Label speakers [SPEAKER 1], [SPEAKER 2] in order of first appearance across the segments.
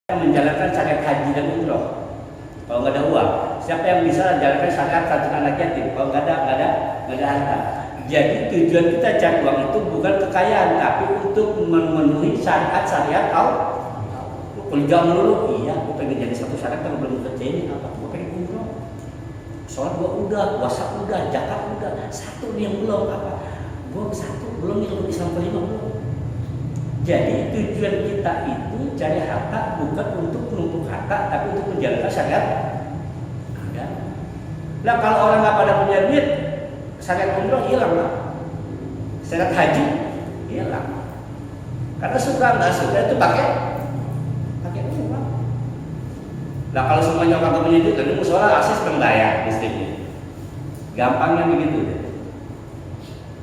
[SPEAKER 1] menjalankan syariat haji dan umroh kalau nggak ada uang? Siapa yang bisa menjalankan syariat satu anak yatim kalau nggak ada harta? Jadi tujuan kita cari uang itu bukan kekayaan, tapi untuk memenuhi syariat Allah. Kerja melulu, iya, gue pengen jadi satu syariat kalau belum kerja ini apa? Gue pengen umroh, sholat gue udah, puasa udah, zakat udah, satu nih yang belum apa? Gue satu belum ilmu Islam kelima belum. Jadi tujuan kita itu cari harta bukan untuk menumpuk harta, tapi untuk menjalankan syariat. Nah kalau orang nggak pada punya duit, syariat umroh hilang lah, syariat haji hilang. Karena suka nggak suka itu pakai uang. Nah kalau semuanya nggak punya duit, jadi musola akses membayar listriknya. Gampangnya begitu deh.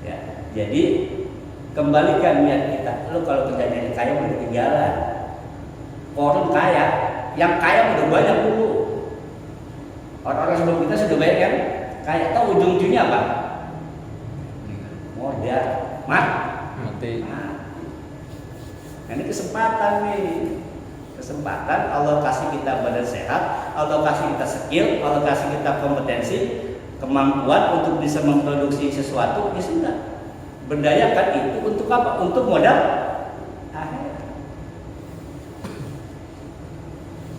[SPEAKER 1] Ya, jadi kembalikan niat kita. Lo kalau kerja jadi kaya udah ketinggalan. Orang kaya, yang kaya udah banyak dulu. Orang-orang sebelum kita sudah banyak kan kaya. Tahu ujung-ujungnya apa? Modal, mati. Nah, ini kesempatan nih. Kesempatan Allah kasih kita badan sehat, Allah kasih kita skill, Allah kasih kita kompetensi, kemampuan untuk bisa memproduksi sesuatu. Ya sudah. Berdayakan itu untuk apa? Untuk modal akhir.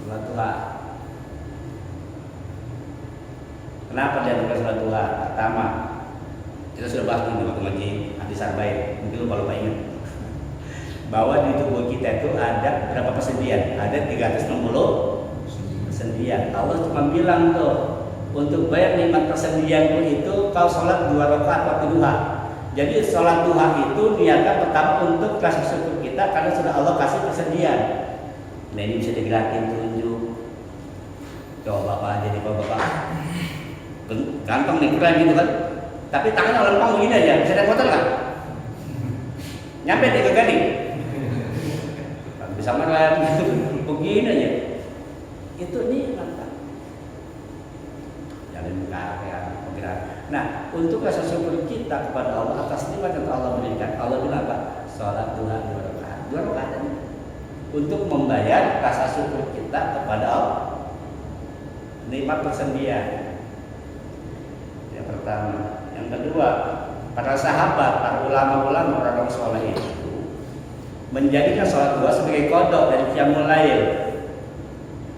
[SPEAKER 1] Sholat duha. Kenapa dia bukan sholat duha? Pertama, kita sudah bahas ini waktu ngaji hadis arba'in. Mungkin lupa ingat. Bahwa di tubuh kita itu ada berapa persendian? Ada 360 persendian. Allah cuma bilang tuh, untuk bayar nikmat persendianku itu kau sholat 2 rakaat waktu duha. Jadi sholat duha itu niatkan pertama untuk rasa syukur kita karena sudah Allah kasih persendian. Nah ini bisa digerakin tunjuk. Coba bapak aja nih, bapak ganteng nih keren gitu kan. Tapi tangannya orang lempang begini aja, bisa naik motor nggak? Nyampe di kegani. Bisa merem gitu, begini aja. Itu nih mantap. Jalan kaki, bergerak. Nah, untuk rasa syukur kita kepada Allah atas nikmat yang Allah berikan, Allah bilang apa? Sholat duha 2 rakaat. 2 rakaat ini untuk membayar rasa syukur kita kepada Allah. Nikmat persendian. Yang pertama, yang kedua, para sahabat, para ulama-ulama, orang-orang soleh itu menjadikan sholat duha sebagai kodok dari qiyamul lail.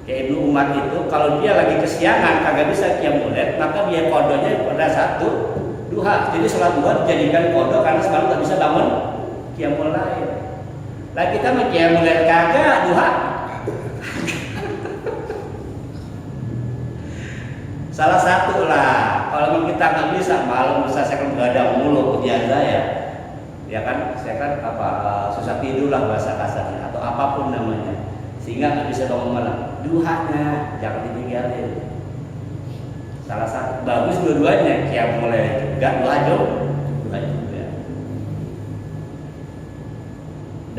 [SPEAKER 1] Kayak Ibnu Umar itu kalau dia lagi kesiangan kagak bisa qiyamul lail, maka dia kodoknya pada satu duha. Jadi sholat duha dijadikan kodok karena semalam nggak bisa bangun qiyamul lail. Lah kita mau qiyamul lail kagak duha. Salah satu lah. Kalau kita nggak bisa malam bisa saya kan begadang mulu kerjaan saya. Ya kan, saya kan susah tidur lah bahasa kasarnya atau apapun namanya. Sehingga nggak bisa bangun malam. Duhanya jangan ditinggalin. Salah satu bagus dua-duanya, kayak mulai juga duha juga.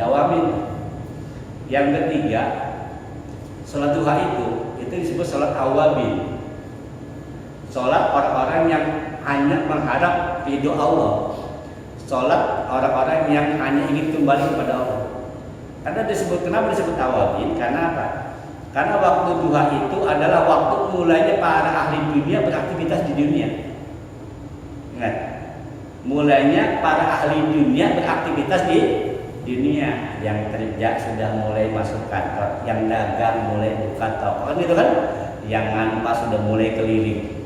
[SPEAKER 1] Dawamin. Yang ketiga, sholat duha itu disebut sholat awabin. Sholat orang-orang yang hanya mengharap ridho Allah. Sholat orang-orang yang hanya ingin kembali kepada Allah. Kenapa disebut awabin? Karena apa? Karena waktu duha itu adalah waktu mulainya para ahli dunia beraktivitas di dunia. Ingat, mulainya para ahli dunia beraktivitas di dunia. Yang kerja sudah mulai masuk kantor, yang dagang mulai buka toko, kan gitu kan? Yang ngantor sudah mulai keliling.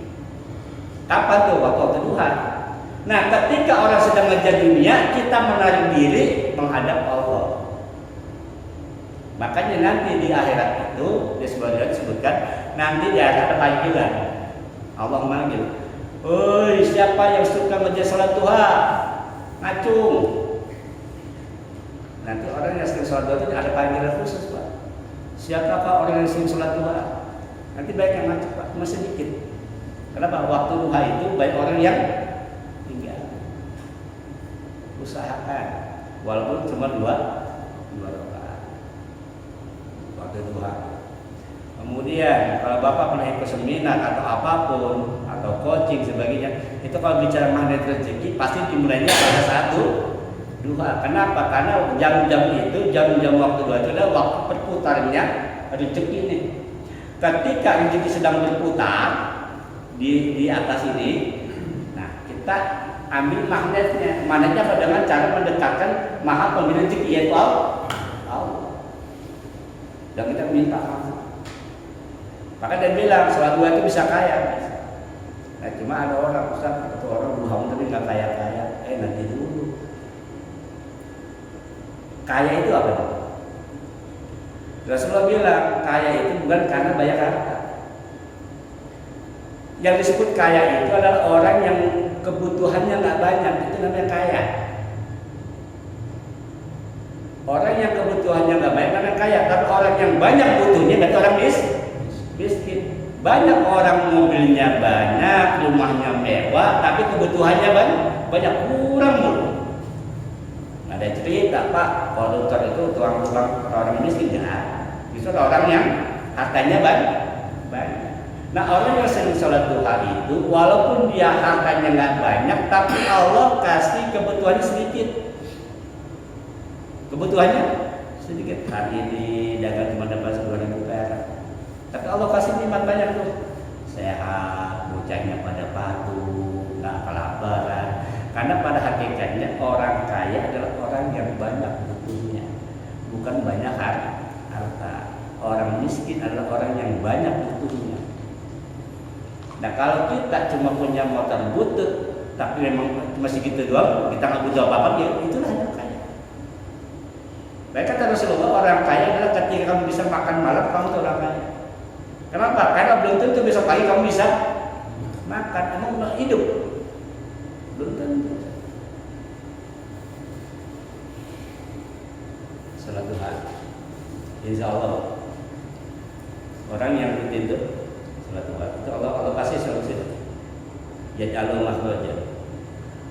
[SPEAKER 1] Kapan tuh? Waktu duha. Nah, ketika orang sedang ngejar dunia, kita menarik diri menghadap Allah. Makanya nanti di akhirat itu disebutkan nanti di akhirat ada panggilan. Allah memanggil, "Oi, siapa yang suka ngejar salat duha? Ngacung." Nanti orang yang sering salat duha itu ada panggilan khusus, Pak. Siapakah orang yang sering salat duha? Nanti banyak yang ngacung, Pak, cuma sedikit. Kenapa? Waktu duha itu banyak orang yang tinggal. Usahakan walaupun cuma dua rakaat waktu duha. Kemudian kalau Bapak pernah ikut seminar atau apapun atau coaching sebagainya, itu kalau bicara magnet rezeki pasti dimulainya pada satu duha. Kenapa? Karena jam-jam itu, jam-jam waktu duha itu adalah waktu berputarnya rezeki ini. Ketika rezeki sedang berputar di atas ini, nah kita ambil magnetnya. Magnetnya apa? Dengan cara mendekatkan maha pemberi rezeki, yaitu Allah. Dan kita minta Allah. Maka dia bilang sholat duha itu bisa kaya. Nah cuma ada orang, Ustaz, satu orang duha tapi nggak kaya-kaya. Nanti dulu. Kaya itu apa? Rasulullah bilang kaya itu bukan karena banyak harta. Yang disebut kaya itu adalah orang yang kebutuhannya nggak banyak, itu namanya kaya. Orang yang kebutuhannya nggak banyak namanya kaya. Tapi orang yang banyak butuhnya berarti orang miskin. Banyak orang mobilnya banyak, rumahnya mewah, tapi kebutuhannya banyak, kurang mulu. Ada cerita, Pak, koruptor itu tuang-tuang orang miskin ya. Justru orang yang hartanya banyak. Nah orang yang sering sholat duha itu, walaupun dia hartanya nggak banyak, tapi Allah kasih kebutuhannya sedikit. Kebutuhannya sedikit. Hari ini dagang cuma dapat 10.000 perak, tapi Allah kasih nikmat banyak tuh. Sehat, bocahnya pada patuh, nggak kelaparan. Karena pada hakikatnya orang kaya adalah orang yang banyak butuhnya, bukan banyak harta. Orang miskin adalah orang yang banyak butuhnya. Nah kalau kita cuma punya motor butut, tapi memang cuma segitu doang, kita nggak butuh apa-apa, ya itulah yang kaya. Baik kata Rasulullah, orang kaya adalah ketika kamu bisa makan malam, kamu tuh orang kaya. Kenapa? Karena belum tentu besok pagi kamu bisa makan, emang hidup. Belum tentu. Salat duha, insya Allah orang yang rutin itu salat duha itu Allah kasih solusi. Jadi Allah makhraja.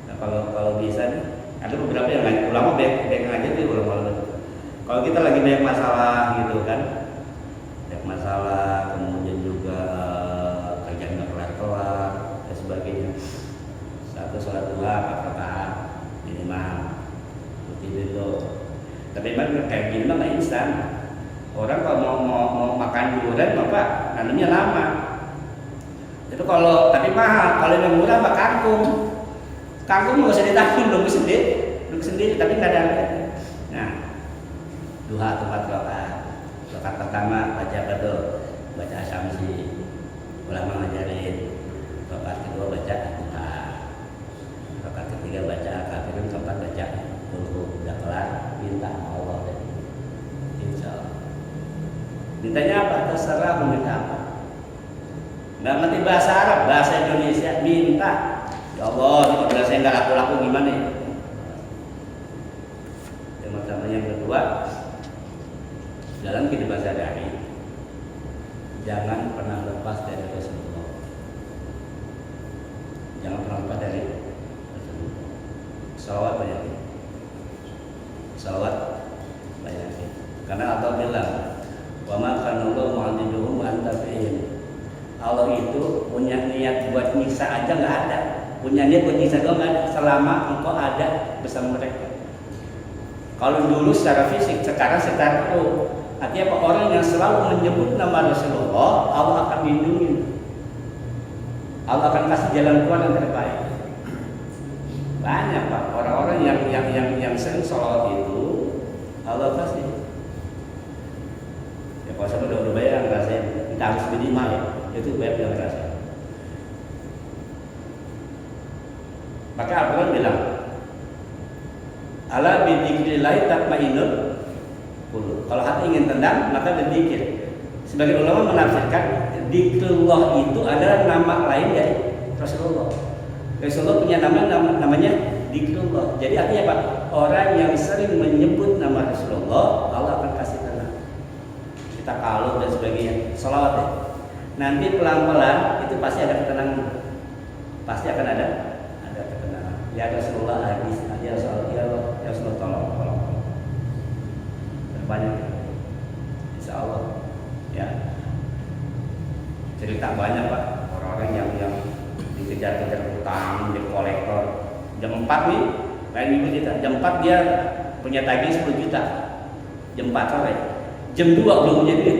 [SPEAKER 1] Nah kalau bisa nih, ada beberapa yang lain ulama baik aja tuh ulama. Kalau kita lagi banyak masalah gitu kan, banyak masalah, kemudian juga kerjaan nggak kelar-kelar dan sebagainya. Satu sholat duha 4 rakaat minimal rutin itu. Tapi memang kayak gini mah nggak instan. Orang kalau mau makan durian apa nanamnya lama. Itu kalau tapi mahal. Kalau yang murah mah kangkung nggak usah ditanam, nunggu sendiri tapi nggak ada. Nah duha 4 rakaat. Rakaat pertama baca apa tuh? Baca Asyamsi. Ulama ngajarin. Rakaat kedua baca duha. Rakaat ketiga baca kafirun, keempat baca qul udah kelar minta Allah dan insyaallah. Mintanya apa? Terserah mau minta apa. Nggak ngerti bahasa Arab, bahasa Indonesia minta. Ya Allah, kalau saya nggak laku-laku gimana ya? Yang kedua, dalam kehidupan sehari-hari jangan pernah lepas dari Rasulullah. Jangan pernah lepas dari Rasulullah. Salawat banyak. Karena Allah bilang, wa ma kana Allahu mu'adzibuhum wa anta fihim. Allah itu punya niat buat nyiksa aja nggak ada. Punya niat buat nyiksa doang nggak ada selama engkau ada bersama mereka. Kalau dulu secara fisik, sekarang secara ruh. Artinya apa? Orang yang selalu menyebut nama Rasulullah, Allah akan lindungi. Allah akan kasih jalan keluar yang terbaik. Banyak Pak orang-orang yang sering sholat itu Allah kasih. Ya kalau saya udah bayar rasanya kita harus minimal ya, itu bayar yang rasanya. Maka Al-Quran bilang, ala bidzikrillah tatmainnul qulub. Kalau hati ingin tenang maka berzikir. Sebagian ulama menafsirkan dzikrullah itu adalah nama lain dari Rasulullah. Rasulullah punya namanya dzikrullah. Jadi artinya apa? Orang yang sering menyebut nama Rasulullah, Allah akan kasih tenang. Kita kalau dan sebagainya, salawat ya. Nanti pelan-pelan itu pasti ada ketenangan. Pasti akan ada ketenangan. Ya Rasulullah hadis, ya Rasulullah tolong. Banyak, insya Allah. Ya. Cerita banyak Pak, orang-orang yang dikejar-kejar utang, jadi kolektor. Jam 4 nih Lain ibu cerita, jam 4 dia punya tagih 10 juta. Jam 4 sore. Jam 2 belum punya duit.